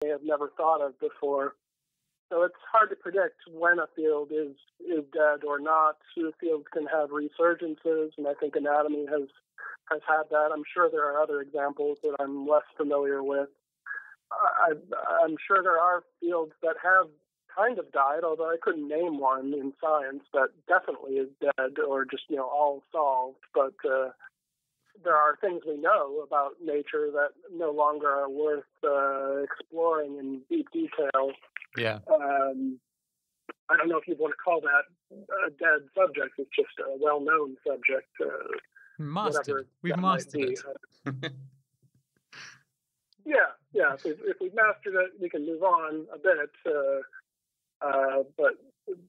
may have never thought of before. So it's hard to predict when a field is dead or not. The field can have resurgences, and I think anatomy has had that. I'm sure there are other examples that I'm less familiar with. I'm sure there are fields that have kind of died, although I couldn't name one in science that definitely is dead or just, all solved. But there are things we know about nature that no longer are worth exploring in deep detail. Yeah. I don't know if you want to call that a dead subject. It's just a well-known subject. We've mastered it. Yeah. If we've mastered it, we can move on a bit.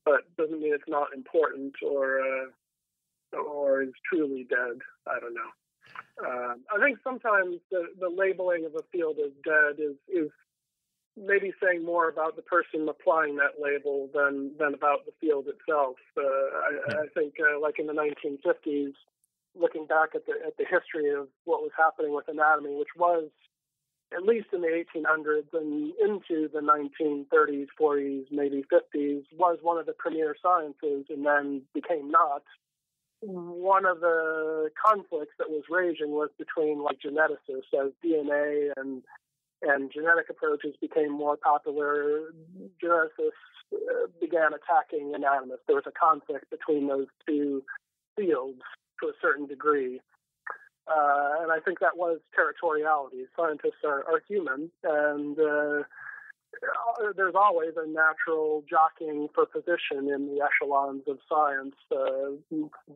But doesn't mean it's not important or is truly dead. I don't know. I think sometimes the labeling of a field as dead is maybe saying more about the person applying that label than about the field itself. I think like in the 1950s, looking back at the history of what was happening with anatomy, which was at least in the 1800s and into the 1930s, 40s, maybe 50s, was one of the premier sciences and then became not. One of the conflicts that was raging was between geneticists, as DNA and genetic approaches became more popular. Geneticists began attacking anatomists. There was a conflict between those two fields to a certain degree. And I think that was territoriality. Scientists are human, and there's always a natural jockeying for position in the echelons of science,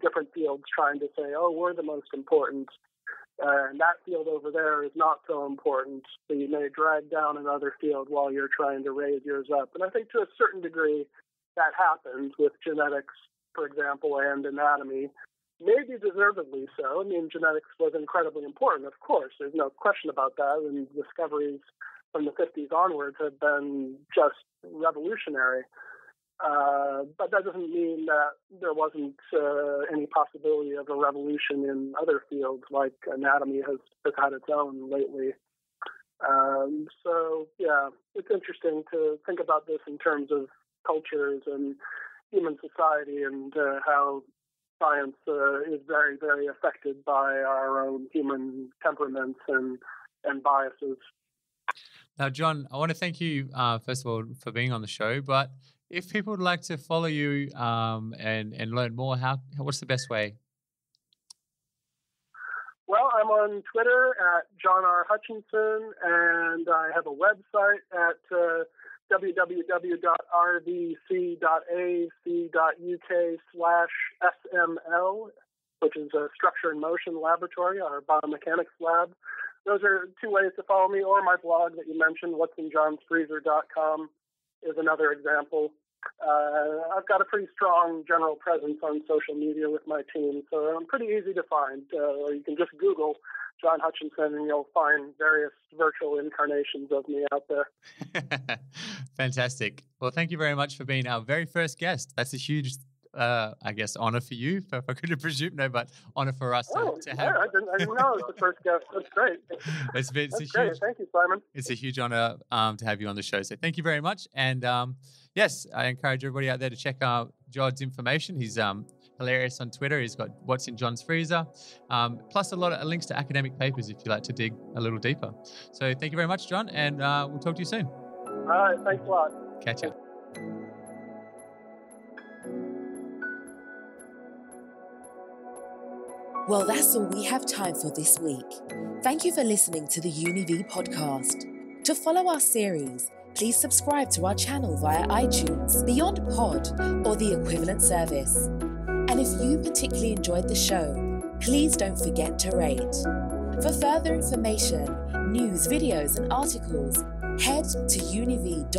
different fields trying to say, oh, we're the most important, and that field over there is not so important. So you may drag down another field while you're trying to raise yours up. And I think to a certain degree that happens with genetics, for example, and anatomy. Maybe deservedly so. I mean, genetics was incredibly important, of course. There's no question about that. And discoveries from the 50s onwards have been just revolutionary. But that doesn't mean that there wasn't any possibility of a revolution in other fields, like anatomy has had its own lately. So, yeah, it's interesting to think about this in terms of cultures and human society and how science is very, very affected by our own human temperaments and biases. Now, John, I want to thank you, first of all, for being on the show. But if people would like to follow you and learn more, what's the best way? Well, I'm on Twitter at John R. Hutchinson, and I have a website at www.rdc.ac.uk/SML, which is a Structure and Motion Laboratory, our biomechanics lab. Those are two ways to follow me, or my blog that you mentioned, what'sinjohnsfreezer.com, is another example. I've got a pretty strong general presence on social media with my team, so I'm pretty easy to find. You can just Google John Hutchinson and you'll find various virtual incarnations of me out there. Fantastic. Well, thank you very much for being our very first guest. That's a huge, honor for you, if I could presume, but honor for us to have. Yeah, I didn't know it was the first guest. That's great. That's great. Huge, thank you, Simon. It's a huge honor to have you on the show. So thank you very much. And yes, I encourage everybody out there to check out John's information. He's hilarious on Twitter. He's got What's in John's Freezer, plus a lot of links to academic papers if you like to dig a little deeper. So thank you very much, John, and we'll talk to you soon. All right, thanks a lot. Catch ya. Well, that's all we have time for this week. Thank you for listening to the UniV podcast. To follow our series, please subscribe to our channel via iTunes, Beyond Pod, or the equivalent service. And if you particularly enjoyed the show, please don't forget to rate. For further information, news, videos, and articles, head to univ.com.au.